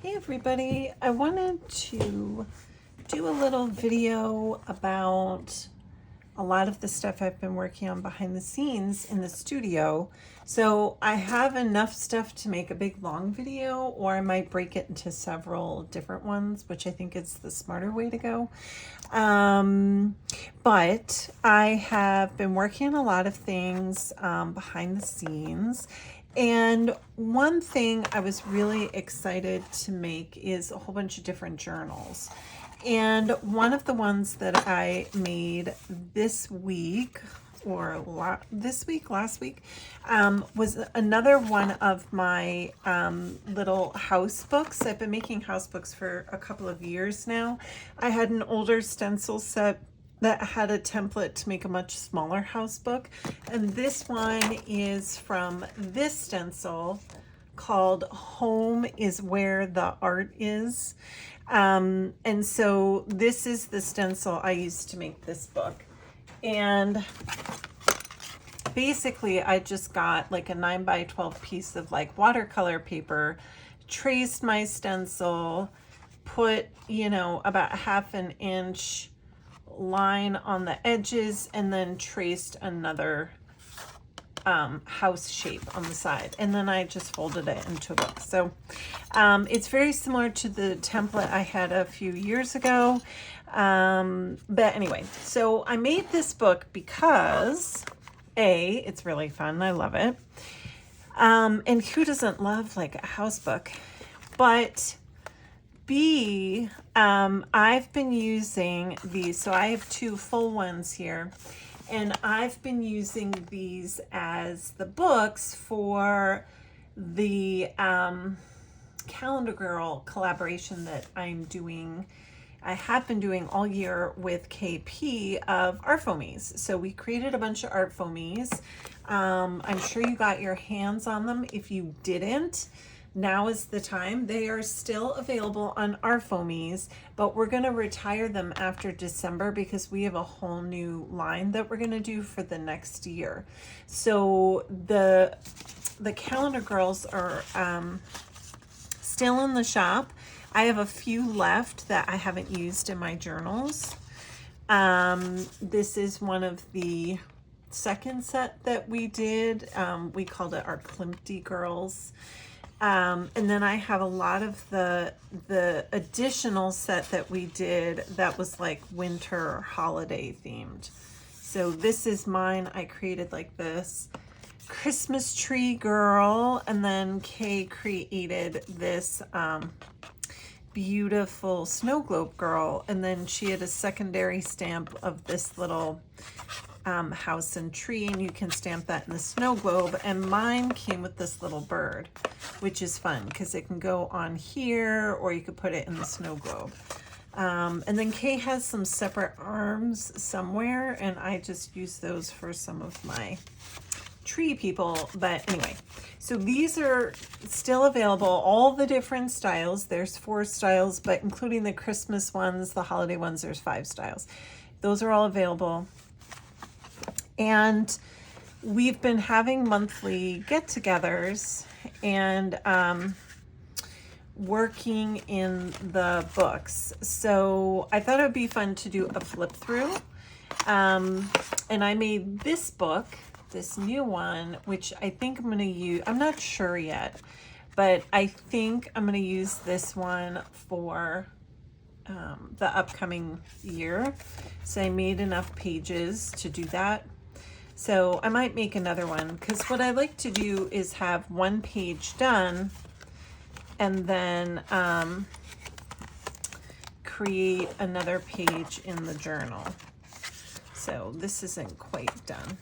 Hey everybody, I wanted to do a little video about a lot of the stuff I've been working on behind the scenes in the studio. So I have enough stuff to make a big long video, or I might break it into several different ones, which I think is the smarter way to go. But I have been working on a lot of things behind the scenes. And one thing I was really excited to make is a whole bunch of different journals. And one of the ones that I made this week, or last week, was another one of my little house books. I've been making house books for a couple of years now. I had an older stencil set that had a template to make a much smaller house book. And this one is from this stencil called Home is Where the Art Is. And so this is the stencil I used to make this book. And basically I just got like a 9x12 piece of like watercolor paper, traced my stencil, put, about 1/2 inch line on the edges, and then traced another house shape on the side, and then I just folded it into a book. So it's very similar to the template I had a few years ago, but anyway, so I made this book because A, it's really fun, I love it, and who doesn't love like a house book? But B, I've been using these, so I have 2 full ones here, and I've been using these as the books for the Calendar Girl collaboration that I have been doing all year with KP of art foamies. So we created a bunch of art foamies. I'm sure you got your hands on them. If you didn't, now is the time. They are still available on our Foamies, but we're going to retire them after December because we have a whole new line that we're going to do for the next year. So the Calendar Girls are still in the shop. I have a few left that I haven't used in my journals. This is one of the second set that we did. We called it our Klimpty Girls. And then I have a lot of the additional set that we did that was like winter or holiday themed. So this is mine. I created like this Christmas tree girl, and then Kay created this beautiful snow globe girl, and then she had a secondary stamp of this little house and tree, and you can stamp that in the snow globe. And mine came with this little bird, which is fun because it can go on here, or you could put it in the snow globe. And then Kay has some separate arms somewhere, and I just use those for some of my tree people. But anyway, so these are still available, all the different styles. There's 4 styles, but including the Christmas ones, the holiday ones, there's 5 styles. Those are all available. And we've been having monthly get-togethers and working in the books. So I thought it would be fun to do a flip through. And I made this book, this new one, which I think I'm going to use. I'm not sure yet, but I think I'm going to use this one for the upcoming year. So I made enough pages to do that. So I might make another one, because what I like to do is have one page done and then create another page in the journal. So this isn't quite done.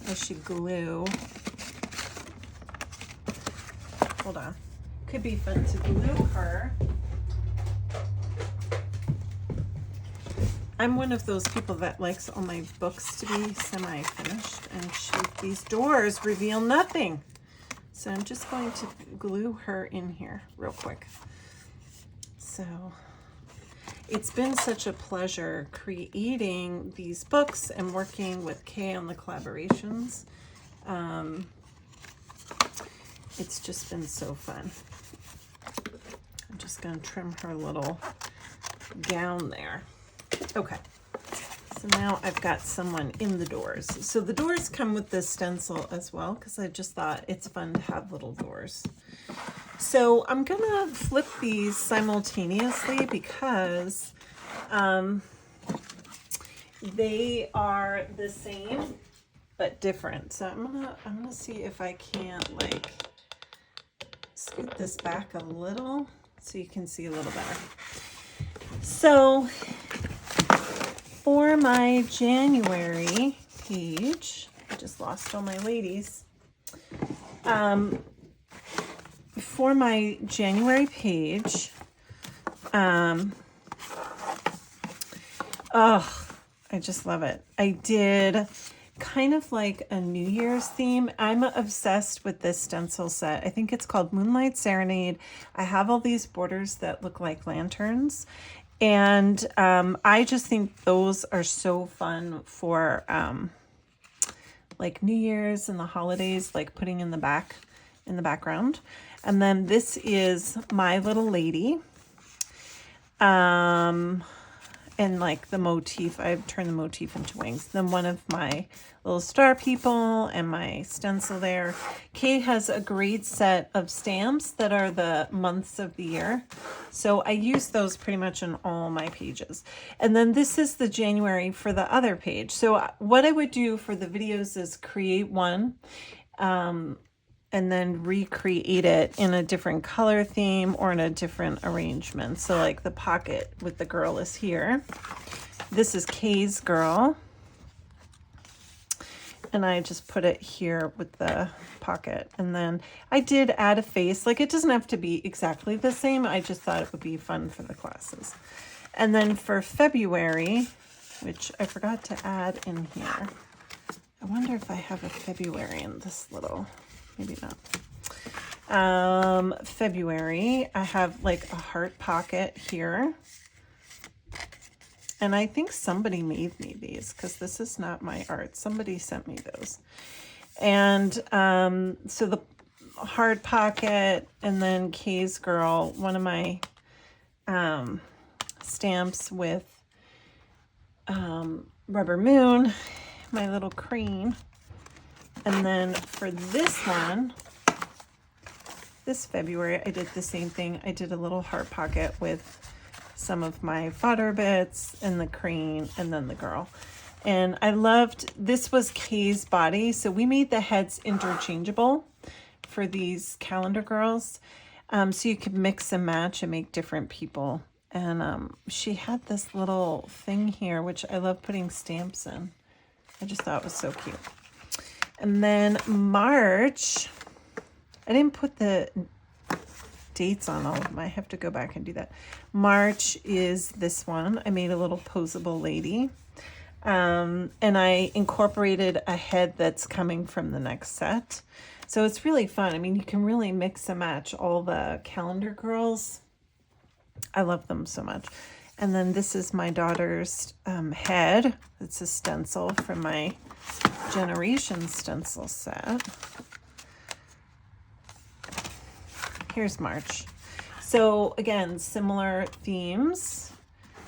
I should glue. Hold on. Could be fun to glue her. I'm one of those people that likes all my books to be semi-finished, and these doors reveal nothing. So I'm just going to glue her in here real quick. So it's been such a pleasure creating these books and working with Kay on the collaborations. It's just been so fun. just going to trim her little gown there. Okay. So now I've got someone in the doors. So the doors come with this stencil as well, because I just thought it's fun to have little doors. So I'm going to flip these simultaneously because they are the same but different. So I'm gonna see if I can't like scoot this back a little so you can see a little better. So for my January page, I just lost all my ladies. For my January page, oh, I just love it. I did kind of like a New Year's theme. I'm obsessed with this stencil set. I think it's called Moonlight Serenade. I have all these borders that look like lanterns. And I just think those are so fun for like New Year's and the holidays, like putting in the background. And then this is My Little Lady. And like the motif, I've turned the motif into wings. Then one of my little star people and my stencil there. Kay has a great set of stamps that are the months of the year. So I use those pretty much on all my pages. And then this is the January for the other page. So what I would do for the videos is create one, and then recreate it in a different color theme or in a different arrangement. So like the pocket with the girl is here. This is Kay's girl. And I just put it here with the pocket. And then I did add a face. Like it doesn't have to be exactly the same. I just thought it would be fun for the classes. And then for February, which I forgot to add in here. I wonder if I have a February in this little... Maybe not. February, I have like a heart pocket here. And I think somebody made me these because this is not my art. Somebody sent me those. And so the heart pocket and then Kay's girl, one of my stamps with Rubber Moon, my little cream. And then for this one, this February, I did the same thing. I did a little heart pocket with some of my fodder bits and the cream and then the girl. And I loved, this was Kay's body. So we made the heads interchangeable for these calendar girls. So you could mix and match and make different people. And she had this little thing here, which I love putting stamps in. I just thought it was so cute. And then March, I didn't put the dates on all of them. I have to go back and do that. March is this one. I made a little posable lady. And I incorporated a head that's coming from the next set. So it's really fun. I mean, you can really mix and match all the calendar girls. I love them so much. And then this is my daughter's head. It's a stencil from my Generation stencil set. Here's March. So again, similar themes,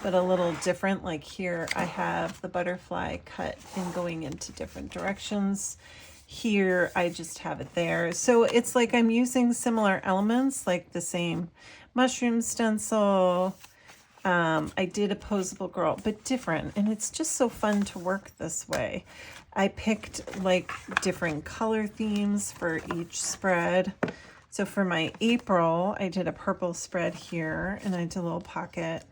but a little different. Like here I have the butterfly cut and going into different directions. Here I just have it there. So it's like I'm using similar elements, like the same mushroom stencil. I did a posable girl, but different. And it's just so fun to work this way. I picked like different color themes for each spread. So for my April, I did a purple spread here, and I did a little pocket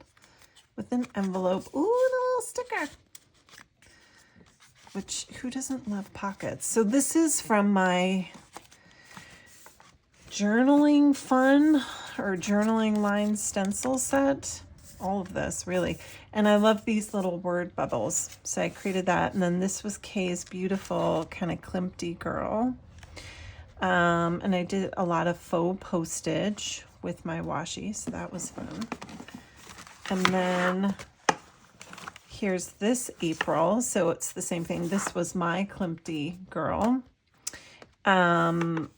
with an envelope. Ooh, and a little sticker. Which, who doesn't love pockets? So this is from my journaling fun or journaling line stencil set. All of this, really. And I love these little word bubbles. So I created that. And then this was Kay's beautiful kind of Klimpty girl. And I did a lot of faux postage with my washi. So that was fun. And then here's this April. So it's the same thing. This was my Klimpty girl. And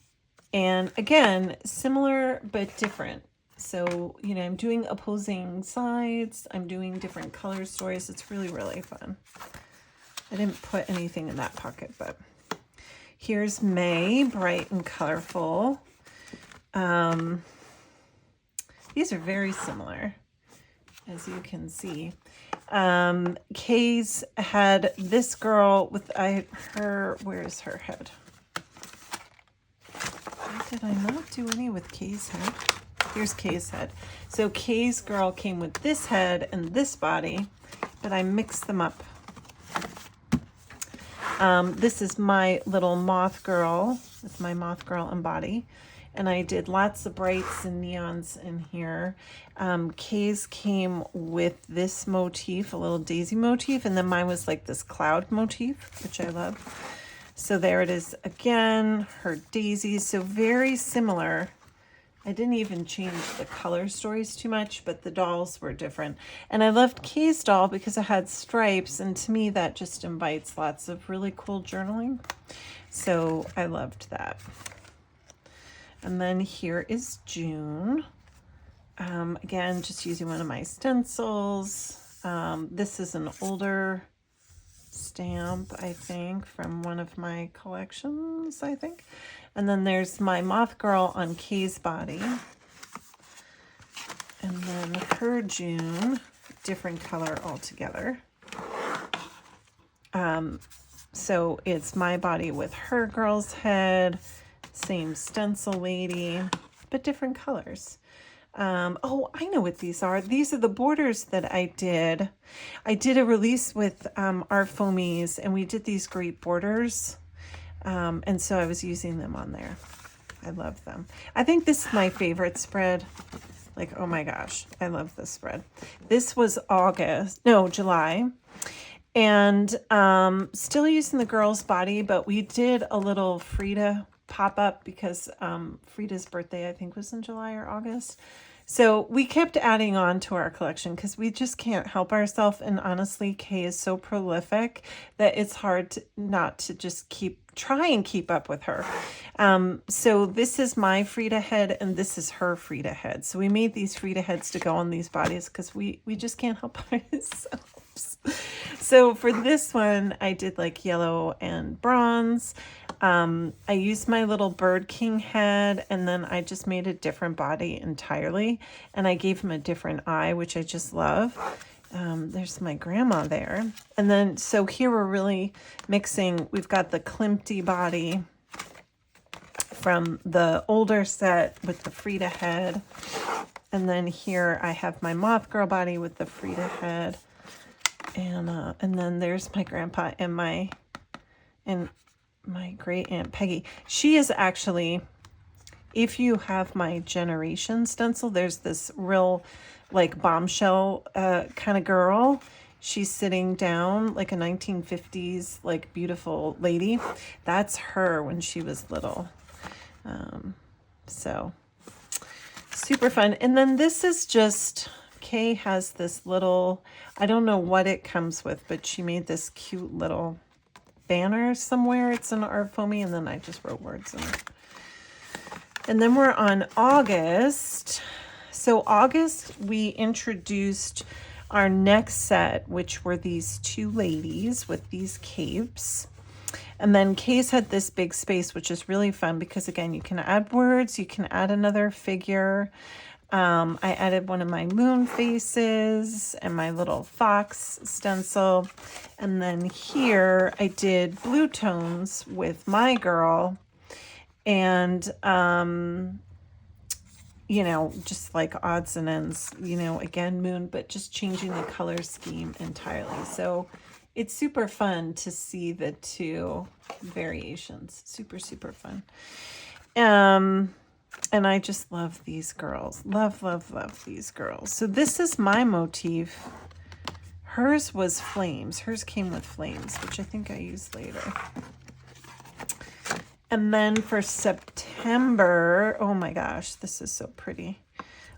again, similar but different. So, you know, I'm doing opposing sides. I'm doing different color stories. It's really, really fun. I didn't put anything in that pocket, but here's May, bright and colorful. These are very similar, as you can see. Kay's had this girl with where's her head? Why did I not do any with Kay's head? Here's Kay's head. So Kay's girl came with this head and this body, but I mixed them up. This is my little moth girl with my moth girl and body. And I did lots of brights and neons in here. Kay's came with this motif, a little daisy motif, and then mine was like this cloud motif, which I love. So there it is again, her daisies. So very similar. I didn't even change the color stories too much, but the dolls were different. And I loved Kay's doll because it had stripes, and to me that just invites lots of really cool journaling. So I loved that. And then here is June. Again, just using one of my stencils. This is an older stamp, I think, from one of my collections, I think. And then there's my moth girl on Kay's body. And then her June, different color altogether. So it's my body with her girl's head, same stencil lady, but different colors. Oh, I know what these are. These are the borders that I did. I did a release with our Foamies, and we did these great borders. And so I was using them on there. I love them. I think this is my favorite spread. Like, oh my gosh, I love this spread. This was July. And still using the girl's body, but we did a little Frida pop up because Frida's birthday, I think, was in July or August. So we kept adding on to our collection because we just can't help ourselves. And honestly, Kay is so prolific that it's hard not to just try and keep up with her. So this is my Frida head and this is her Frida head. So we made these Frida heads to go on these bodies because we just can't help ourselves. So for this one, I did like yellow and bronze. I used my little Bird King head, and then I just made a different body entirely, and I gave him a different eye, which I just love. There's my grandma there. And then, so here we're really mixing. We've got the Klimpty body from the older set with the Frida head. And then here I have my Moth Girl body with the Frida head. And then there's my grandpa and my great Aunt Peggy. She is actually, if you have my Generation stencil, there's this real like bombshell kind of girl. She's sitting down like a 1950s like beautiful lady. That's her when she was little. So super fun. And then this is just, Kay has this little, I don't know what it comes with, but she made this cute little banner somewhere. It's an art foamy, and then I just wrote words in it. And then we're on August. So August, we introduced our next set, which were these two ladies with these capes. And then Kay's had this big space, which is really fun because, again, you can add words, you can add another figure. I added one of my moon faces and my little fox stencil. And then here I did blue tones with my girl and, you know, just like odds and ends, you know, again, moon, but just changing the color scheme entirely. So it's super fun to see the two variations. Super, super fun. And I just love these girls. Love, love, love these girls. So this is my motif. Hers was flames. Hers came with flames, which I think I used later. And then for September, oh my gosh, this is so pretty.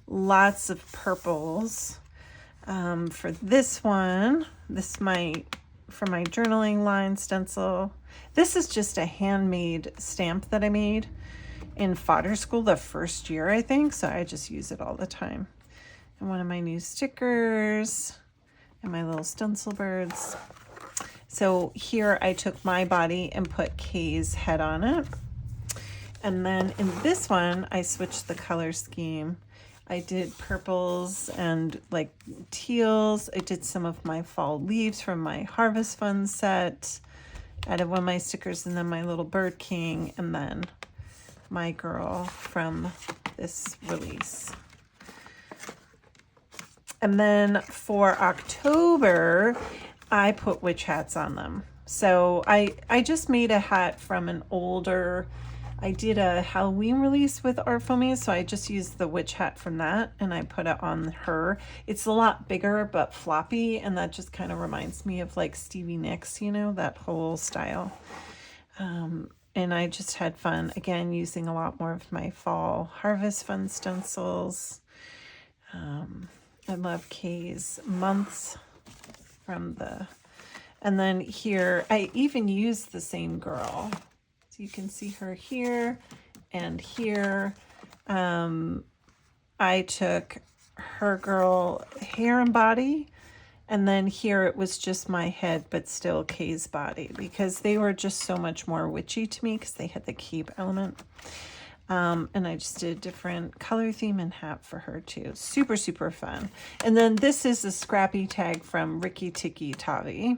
Lots of purples. For this one, for my journaling line stencil. This is just a handmade stamp that I made. in fodder school the first year, I think. So I just use it all the time. And one of my new stickers and my little stencil birds. So here I took my body and put Kay's head on it. And then in this one, I switched the color scheme. I did purples and like teals. I did some of my fall leaves from my Harvest Fund set. Added one of my stickers and then my little bird king and then my girl from this release. And then for October, I put witch hats on them. So I just made a hat from an older, I did a Halloween release with our Foamies, so I just used the witch hat from that and I put it on her. It's a lot bigger but floppy, and that just kind of reminds me of like Stevie Nicks, you know, that whole style. And I just had fun, again, using a lot more of my fall Harvest Fund stencils. I love Kay's months from the, and then here, I even used the same girl. So you can see her here and here. I took her girl hair and body, and then here it was just my head, but still Kay's body, because they were just so much more witchy to me because they had the cape element. And I just did a different color theme and hat for her too. Super, super fun. And then this is a scrappy tag from Ricky Tikki Tavi.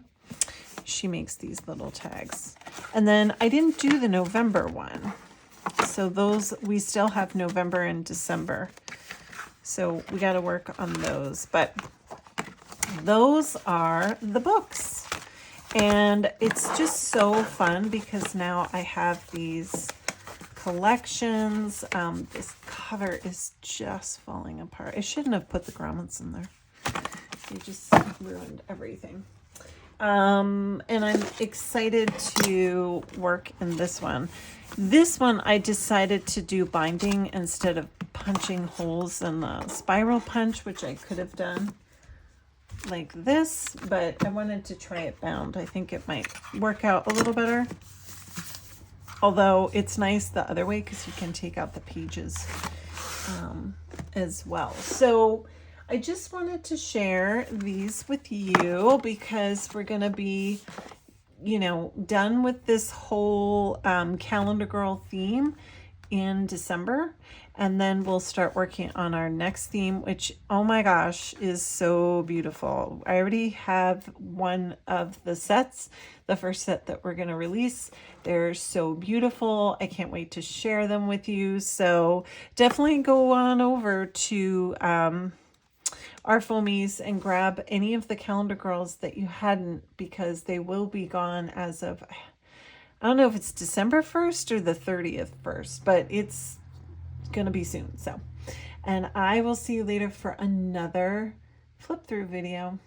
She makes these little tags. And then I didn't do the November one. So those, we still have November and December. So we got to work on those. But those are the books. And it's just so fun because now I have these collections. This cover is just falling apart. I shouldn't have put the grommets in there. They just ruined everything. And I'm excited to work in this one. This one I decided to do binding instead of punching holes in the spiral punch, which I could have done like this, but I wanted to try it bound. I think it might work out a little better. Although it's nice the other way because you can take out the pages as well. So I just wanted to share these with you because we're going to be, you know, done with this whole Calendar Girl theme in December. And then we'll start working on our next theme, which, oh my gosh, is so beautiful. I already have one of the sets, the first set that we're going to release. They're so beautiful. I can't wait to share them with you. So definitely go on over to our Foamies and grab any of the Calendar Girls that you hadn't, because they will be gone as of, I don't know if it's December 1st or the 30th first, but it's going to be soon. So, and I will see you later for another flip through video.